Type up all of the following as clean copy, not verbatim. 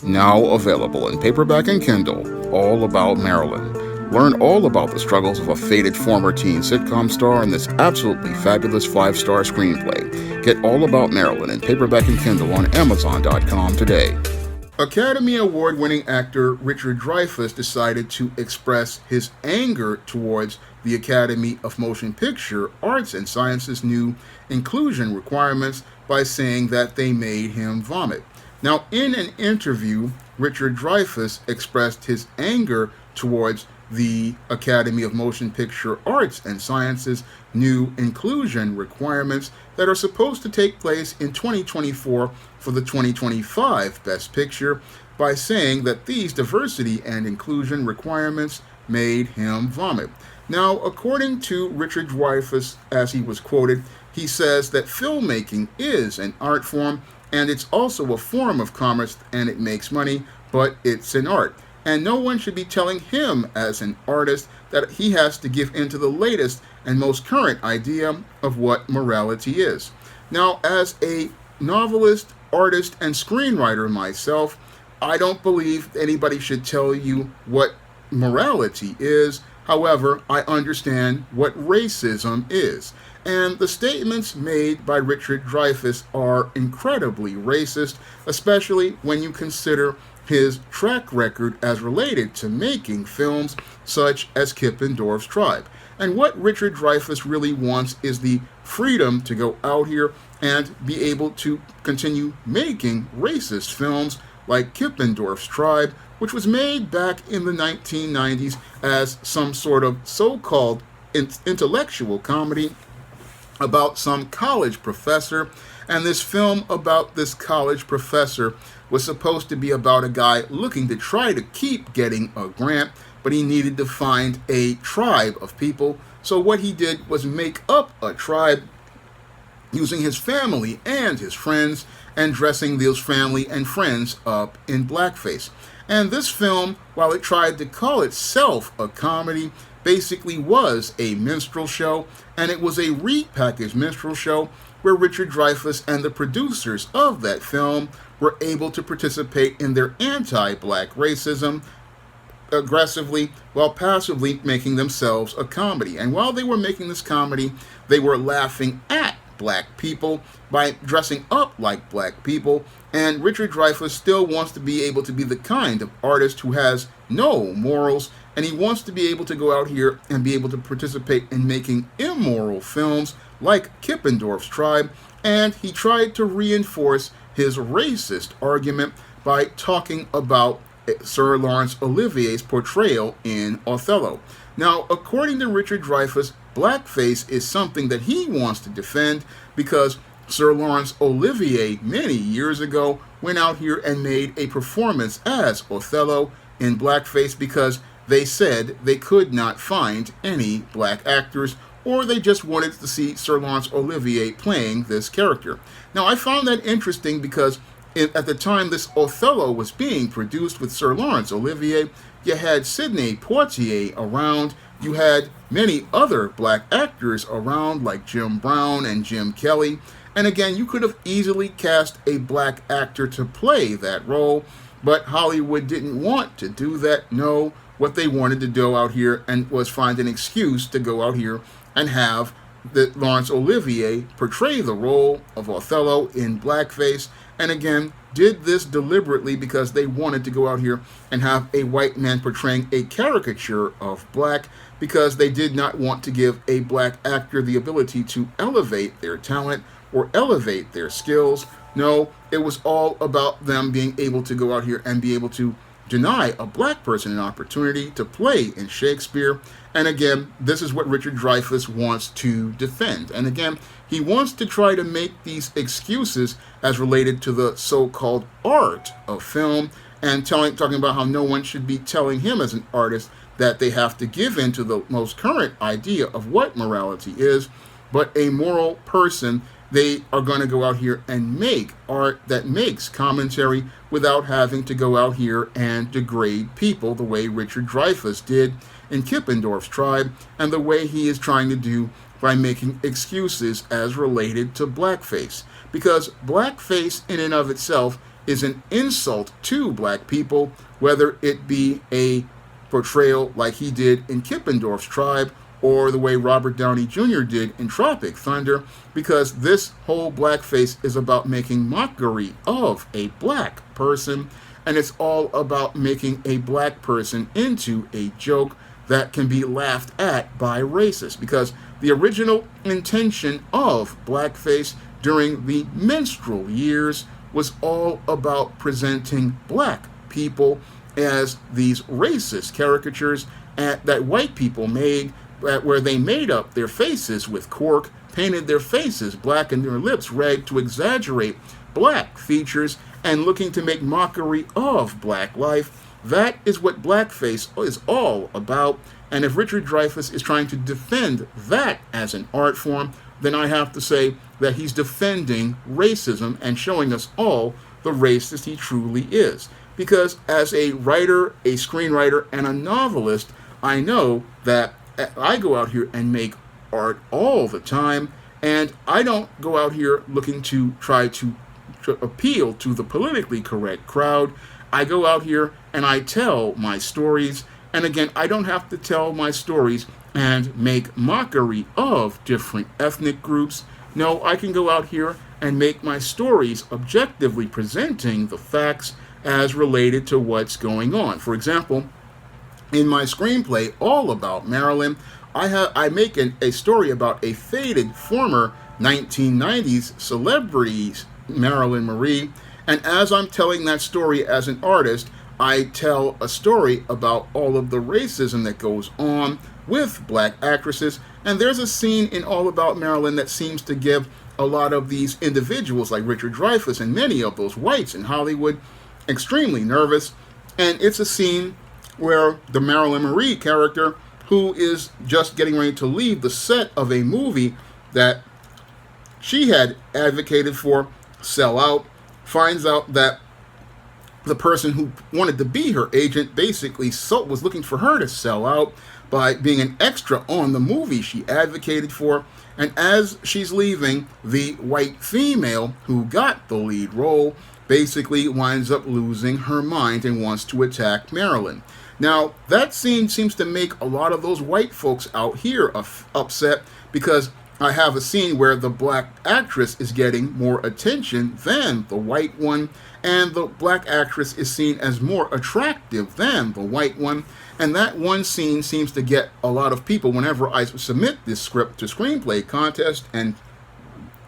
Now available in paperback and Kindle, All About Marilyn. Learn all about the struggles of a faded former teen sitcom star in this absolutely fabulous 5-star screenplay. Get All About Marilyn in paperback and Kindle on Amazon.com today. Academy Award-winning actor Richard Dreyfuss decided to express his anger towards the Academy of Motion Picture Arts and Sciences' new inclusion requirements by saying that they made him vomit. Now, in an interview, Richard Dreyfuss expressed his anger towards the Academy of Motion Picture Arts and Sciences' new inclusion requirements that are supposed to take place in 2024 for the 2025 Best Picture by saying that these diversity and inclusion requirements made him vomit. Now, according to Richard Dreyfuss, as he was quoted, he says that filmmaking is an art form and it's also a form of commerce and it makes money, but it's an art. And no one should be telling him as an artist that he has to give in to the latest and most current idea of what morality is. Now, as a novelist, artist, and screenwriter myself, I don't believe anybody should tell you what morality is. However, I understand what racism is. And the statements made by Richard Dreyfuss are incredibly racist, especially when you consider his track record as related to making films such as Kippendorf's Tribe. And what Richard Dreyfuss really wants is the freedom to go out here and be able to continue making racist films like Kippendorf's Tribe, which was made back in the 1990s as some sort of so-called intellectual comedy about some college professor. And this film about this college professor was supposed to be about a guy looking to try to keep getting a grant, but he needed to find a tribe of people. So what he did was make up a tribe using his family and his friends and dressing those family and friends up in blackface. And this film, while it tried to call itself a comedy, basically was a minstrel show, and it was a repackaged minstrel show where Richard Dreyfuss and the producers of that film were able to participate in their anti-black racism aggressively while passively making themselves a comedy. And while they were making this comedy, they were laughing at black people by dressing up like black people. And Richard Dreyfuss still wants to be able to be the kind of artist who has no morals, and he wants to be able to go out here and be able to participate in making immoral films like Kippendorf's Tribe. And he tried to reinforce his racist argument by talking about Sir Laurence Olivier's portrayal in Othello. Now, according to Richard Dreyfuss, blackface is something that he wants to defend because Sir Laurence Olivier, many years ago, went out here and made a performance as Othello in blackface because they said they could not find any black actors, or they just wanted to see Sir Laurence Olivier playing this character. Now, I found that interesting because at the time this Othello was being produced with Sir Laurence Olivier, you had Sidney Poitier around, you had many other black actors around like Jim Brown and Jim Kelly, and again, you could have easily cast a black actor to play that role, but Hollywood didn't want to do that. No, what they wanted to do out here and was find an excuse to go out here and have Laurence Olivier portray the role of Othello in blackface, and again, did this deliberately because they wanted to go out here and have a white man portraying a caricature of black because they did not want to give a black actor the ability to elevate their talent or elevate their skills. No, it was all about them being able to go out here and be able to deny a black person an opportunity to play in Shakespeare. And again, this is what Richard Dreyfuss wants to defend. And again, he wants to try to make these excuses as related to the so-called art of film and talking about how no one should be telling him as an artist that they have to give in to the most current idea of what morality is. But a moral person, they are going to go out here and make art that makes commentary without having to go out here and degrade people the way Richard Dreyfuss did in Kippendorf's Tribe and the way he is trying to do by making excuses as related to blackface. Because blackface in and of itself is an insult to black people, whether it be a portrayal like he did in Kippendorf's Tribe or the way Robert Downey Jr. did in Tropic Thunder, because this whole blackface is about making mockery of a black person, and it's all about making a black person into a joke that can be laughed at by racists, because the original intention of blackface during the minstrel years was all about presenting black people as these racist caricatures that white people made, where they made up their faces with cork, painted their faces black and their lips red to exaggerate black features, and looking to make mockery of black life. That is what blackface is all about. And if Richard Dreyfuss is trying to defend that as an art form, then I have to say that he's defending racism and showing us all the racist he truly is. Because as a writer, a screenwriter, and a novelist, I know that I go out here and make art all the time, and I don't go out here looking to try to appeal to the politically correct crowd. I go out here and I tell my stories, and again, I don't have to tell my stories and make mockery of different ethnic groups. No, I can go out here and make my stories objectively presenting the facts as related to what's going on. For example, in my screenplay, All About Marilyn, I make a story about a faded former 1990s celebrity, Marilyn Marie, and as I'm telling that story as an artist, I tell a story about all of the racism that goes on with black actresses, and there's a scene in All About Marilyn that seems to give a lot of these individuals like Richard Dreyfuss and many of those whites in Hollywood extremely nervous, and it's a scene where the Marilyn Marie character, who is just getting ready to leave the set of a movie that she had advocated for, sell out, finds out that the person who wanted to be her agent basically was looking for her to sell out by being an extra on the movie she advocated for. And as she's leaving, the white female who got the lead role basically winds up losing her mind and wants to attack Marilyn. Now, that scene seems to make a lot of those white folks out here upset, because I have a scene where the black actress is getting more attention than the white one, and the black actress is seen as more attractive than the white one. And that one scene seems to get a lot of people, whenever I submit this script to screenplay contest and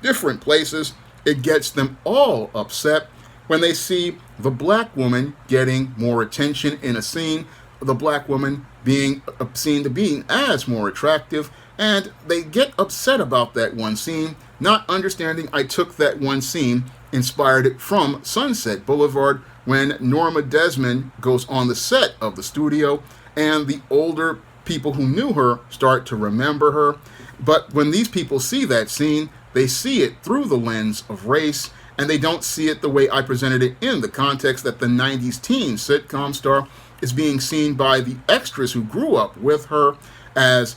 different places, it gets them all upset when they see the black woman getting more attention in a scene, the black woman being seen to be as more attractive, and they get upset about that one scene, not understanding I took that one scene, inspired it from Sunset Boulevard, when Norma Desmond goes on the set of the studio, and the older people who knew her start to remember her. But when these people see that scene, they see it through the lens of race, and they don't see it the way I presented it in the context that the 90s teen sitcom star is being seen by the extras who grew up with her as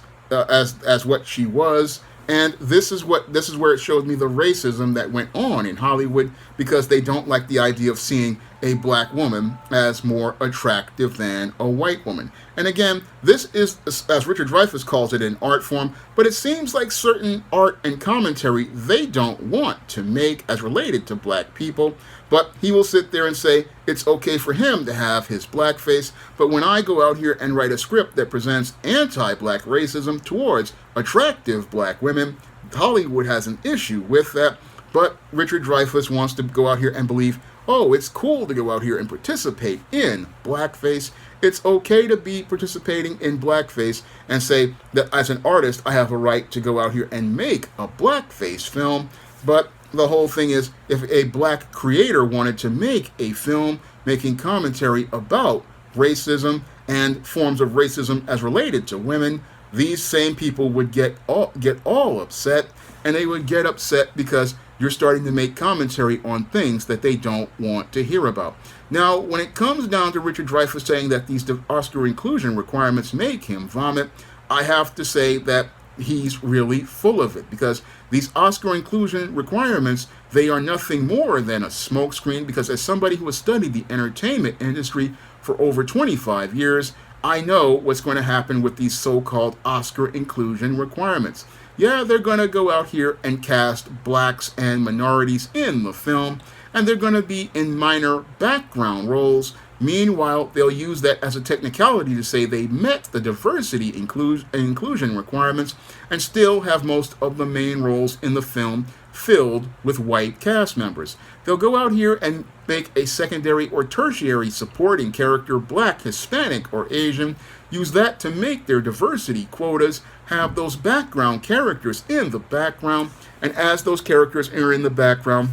what she was. And this is where it showed me the racism that went on in Hollywood, because they don't like the idea of seeing a black woman as more attractive than a white woman. And again, this is, as Richard Dreyfuss calls it, an art form, but it seems like certain art and commentary they don't want to make as related to black people. But he will sit there and say it's okay for him to have his blackface, but when I go out here and write a script that presents anti-black racism towards attractive black women, Hollywood has an issue with that. But Richard Dreyfuss wants to go out here and believe, oh, it's cool to go out here and participate in blackface. It's okay to be participating in blackface, and say that as an artist, I have a right to go out here and make a blackface film. But the whole thing is, if a black creator wanted to make a film making commentary about racism and forms of racism as related to women, these same people would get all upset, and they would get upset because you're starting to make commentary on things that they don't want to hear about. Now, when it comes down to Richard Dreyfuss saying that these Oscar inclusion requirements make him vomit, I have to say that he's really full of it, because these Oscar inclusion requirements, they are nothing more than a smokescreen, because as somebody who has studied the entertainment industry for over 25 years, I know what's going to happen with these so-called Oscar inclusion requirements. Yeah, they're going to go out here and cast blacks and minorities in the film, and they're going to be in minor background roles. Meanwhile, they'll use that as a technicality to say they met the diversity inclusion requirements and still have most of the main roles in the film filled with white cast members. They'll go out here and make a secondary or tertiary supporting character black, Hispanic, or Asian, use that to make their diversity quotas, have those background characters in the background, and as those characters are in the background,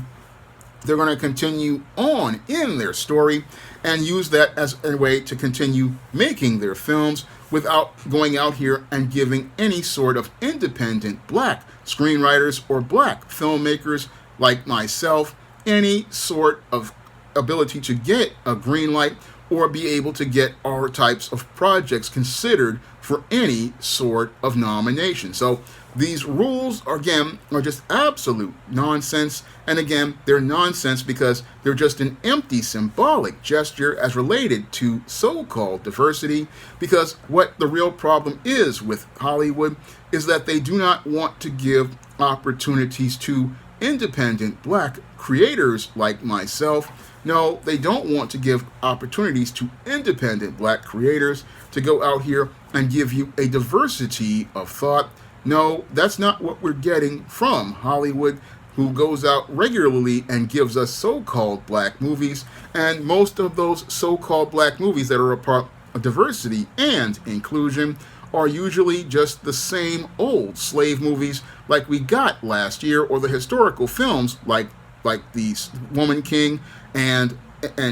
they're going to continue on in their story and use that as a way to continue making their films without going out here and giving any sort of independent black screenwriters or black filmmakers like myself any sort of ability to get a green light or be able to get our types of projects considered for any sort of nomination. So these rules, again, are just absolute nonsense. And again, they're nonsense because they're just an empty symbolic gesture as related to so-called diversity. Because what the real problem is with Hollywood is that they do not want to give opportunities to independent black creators like myself. No, they don't want to give opportunities to independent black creators to go out here and give you a diversity of thought. No, that's not what we're getting from Hollywood, who goes out regularly and gives us so-called black movies. And most of those so-called black movies that are a part of diversity and inclusion are usually just the same old slave movies like we got last year, or the historical films like The Woman King and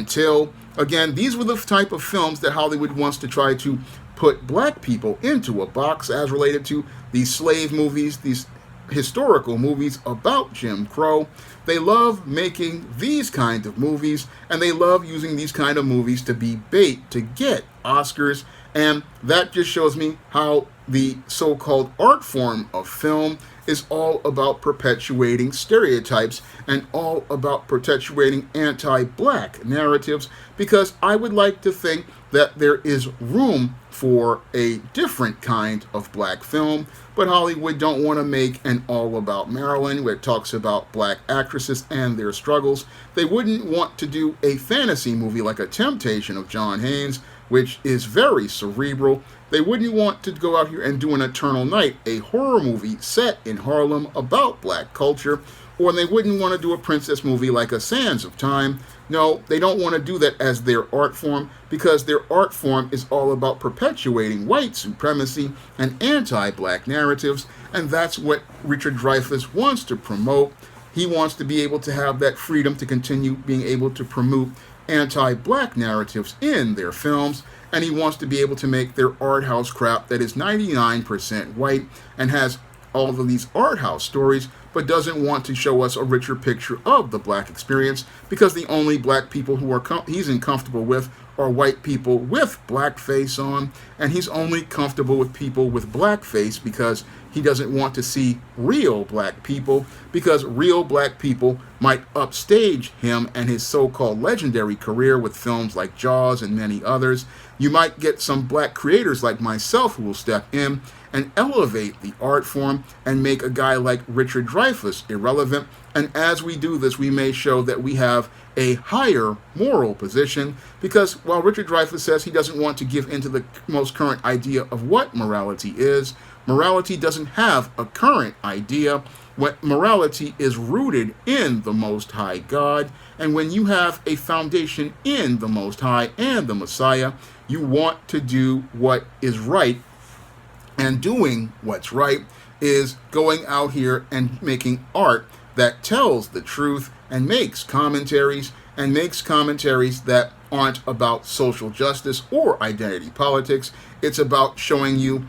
Till. Again, these were the type of films that Hollywood wants to try to put black people into a box as related to these slave movies, these historical movies about Jim Crow. They love making these kind of movies, and they love using these kind of movies to be bait to get Oscars. And that just shows me how the so-called art form of film is all about perpetuating stereotypes and all about perpetuating anti-black narratives, because I would like to think that there is room for a different kind of black film, but Hollywood don't want to make an All About Marilyn where it talks about black actresses and their struggles. They wouldn't want to do a fantasy movie like A Temptation of John Haynes, which is very cerebral. They wouldn't want to go out here and do an Eternal Night, a horror movie set in Harlem about black culture, or they wouldn't want to do a princess movie like A Sands of Time. No, they don't want to do that as their art form, because their art form is all about perpetuating white supremacy and anti-black narratives, and that's what Richard Dreyfuss wants to promote. He wants to be able to have that freedom to continue being able to promote anti-black narratives in their films, and he wants to be able to make their art house crap that is 99% white and has all of these art house stories, but doesn't want to show us a richer picture of the black experience, because the only black people who he's uncomfortable with are white people with blackface on, and he's only comfortable with people with blackface because he doesn't want to see real black people, because real black people might upstage him and his so-called legendary career with films like Jaws and many others. You might get some black creators like myself who will step in and elevate the art form and make a guy like Richard Dreyfuss irrelevant. And as we do this, we may show that we have a higher moral position, because while Richard Dreyfuss says he doesn't want to give into the most current idea of what morality is, morality doesn't have a current idea. What morality is rooted in the Most High God, and when you have a foundation in the Most High and the Messiah, you want to do what is right, and doing what's right is going out here and making art that tells the truth and makes commentaries that aren't about social justice or identity politics. It's about showing you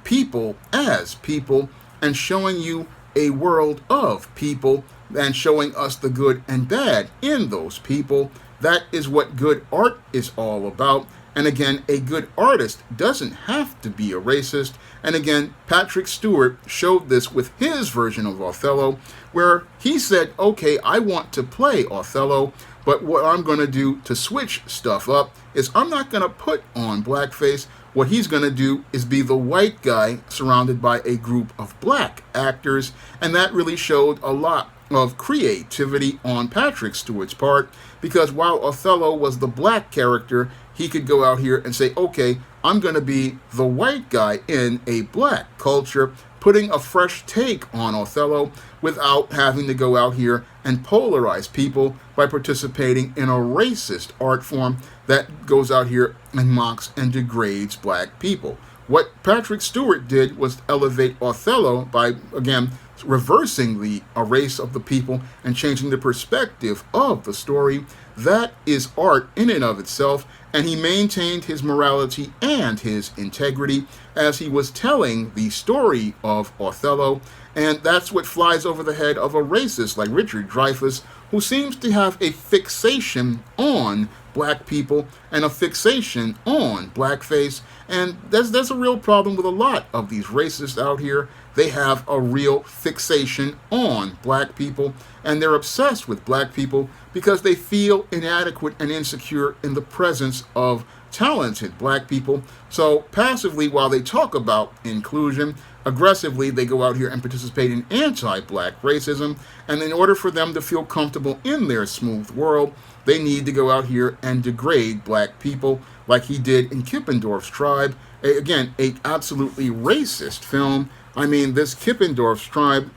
people as people, and showing you a world of people, and showing us the good and bad in those people. That is what good art is all about, And again, a good artist doesn't have to be a racist. And again, Patrick Stewart showed this with his version of Othello, where he said, okay, I want to play Othello, but what I'm going to do to switch stuff up is I'm not going to put on blackface. What he's going to do is be the white guy surrounded by a group of black actors. And that really showed a lot of creativity on Patrick Stewart's part, because while Othello was the black character, he could go out here and say, okay, I'm going to be the white guy in a black culture, putting a fresh take on Othello without having to go out here and polarize people by participating in a racist art form that goes out here and mocks and degrades black people. What Patrick Stewart did was elevate Othello by, again, reversing the race of the people and changing the perspective of the story. That is art in and of itself, and he maintained his morality and his integrity as he was telling the story of Othello, and that's what flies over the head of a racist like Richard Dreyfuss, who seems to have a fixation on black people and a fixation on blackface. And there's a real problem with a lot of these racists out here. They have a real fixation on black people, and they're obsessed with black people because they feel inadequate and insecure in the presence of talented black people. So passively, while they talk about inclusion, aggressively they go out here and participate in anti-black racism. And in order for them to feel comfortable in their smooth world, they need to go out here and degrade black people, like he did in Kippendorf's Tribe. Again, a absolutely racist film. I mean, this Kippendorf's Tribe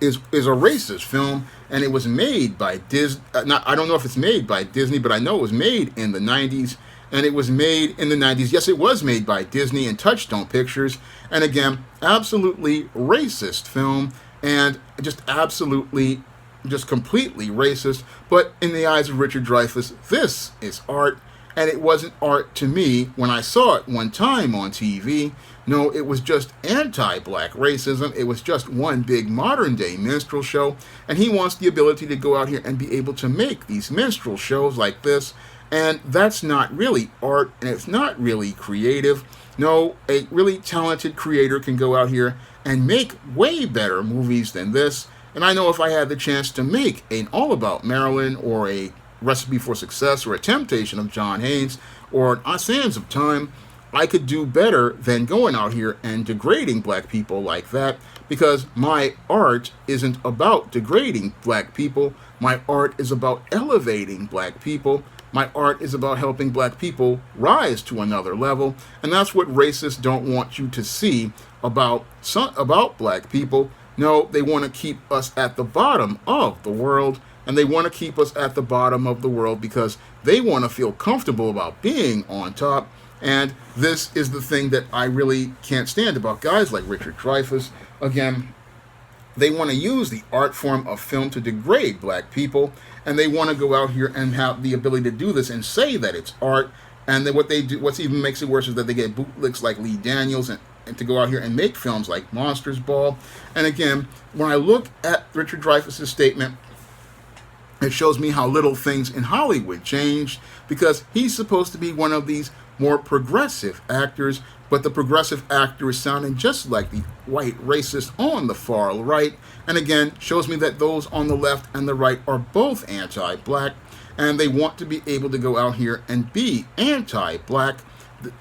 is a racist film, and it was made by Disney. I don't know if it's made by Disney, but I know it was made in the 90s. And it was made in the 90s. Yes, it was made by Disney and Touchstone Pictures. And again, absolutely racist film, and just absolutely, just completely racist. But in the eyes of Richard Dreyfuss, this is art. And it wasn't art to me when I saw it one time on TV. No, it was just anti-black racism. It was just one big modern-day minstrel show. And he wants the ability to go out here and be able to make these minstrel shows like this. And that's not really art, and it's not really creative. No, a really talented creator can go out here and make way better movies than this. And I know if I had the chance to make an All About Marilyn, or a Recipe for Success, or a Temptation of John Haynes, or an Sands of Time, I could do better than going out here and degrading black people like that, because my art isn't about degrading black people. My art is about elevating black people. My art is about helping black people rise to another level, and that's what racists don't want you to see about black people. No, they want to keep us at the bottom of the world, and they want to keep us at the bottom of the world because they want to feel comfortable about being on top. And this is the thing that I really can't stand about guys like Richard Dreyfuss. Again, they want to use the art form of film to degrade black people, and they want to go out here and have the ability to do this and say that it's art. And then what they do, what's even makes it worse, is that they get bootlicks like Lee Daniels and to go out here and make films like Monsters Ball. And again, when I look at Richard Dreyfuss's statement, it shows me how little things in Hollywood changed, because he's supposed to be one of these more progressive actors, but the progressive actor is sounding just like the white racist on the far right. And again, shows me that those on the left and the right are both anti-black, and they want to be able to go out here and be anti-black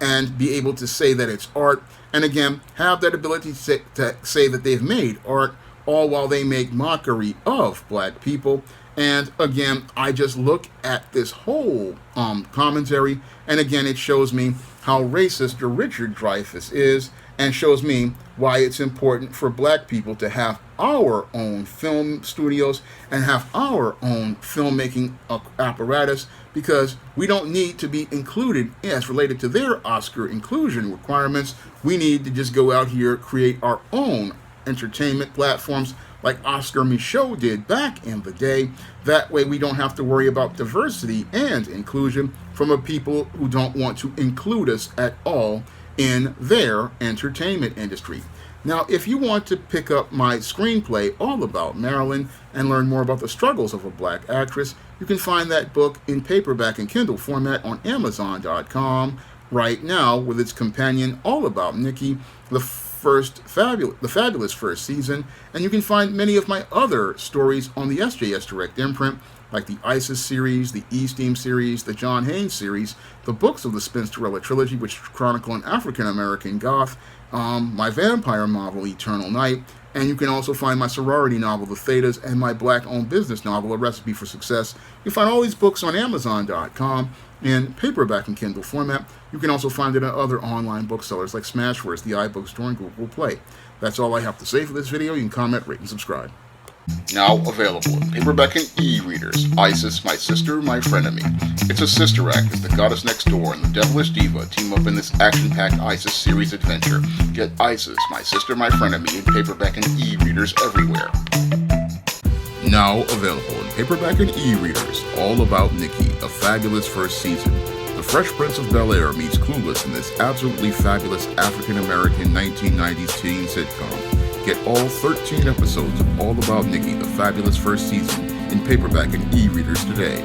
and be able to say that it's art, and again, have that ability to say that they've made art, all while they make mockery of black people. And again, I just look at this whole commentary, and again, it shows me how racist Richard Dreyfuss is, and shows me why it's important for black people to have our own film studios and have our own filmmaking apparatus, because we don't need to be included as related to their Oscar inclusion requirements. We need to just go out here, create our own entertainment platforms like Oscar Michaud did back in the day. That way we don't have to worry about diversity and inclusion from a people who don't want to include us at all in their entertainment industry. Now, if you want to pick up my screenplay All About Marilyn and learn more about the struggles of a black actress, You can find that book in paperback and Kindle format on Amazon.com right now with its companion All About Nikki, the fabulous first season, and you can find many of my other stories on the SJS Direct imprint, like the ISIS series, the E-Steam series, the John Haynes series, the books of the Spinsterella trilogy, which chronicle an African-American goth, my vampire novel, Eternal Night, and you can also find my sorority novel, The Thetas, and my black-owned business novel, A Recipe for Success. You can find all these books on Amazon.com in paperback and Kindle format. You can also find it at other online booksellers like Smashwords, the iBookstore, and Google Play. That's all I have to say for this video. You can comment, rate, and subscribe. Now available in paperback and e-readers, Isis, My Sister, My Frenemy. It's a sister act as the goddess next door and the devilish diva team up in this action-packed Isis series adventure. Get Isis, My Sister, My Frenemy in paperback and e-readers everywhere. Now available in paperback and e-readers, All About Nikki, a fabulous first season. The Fresh Prince of Bel-Air meets Clueless in this absolutely fabulous African-American 1990s teen sitcom. Get all 13 episodes of All About Nikki, the fabulous first season, in paperback and e-readers today.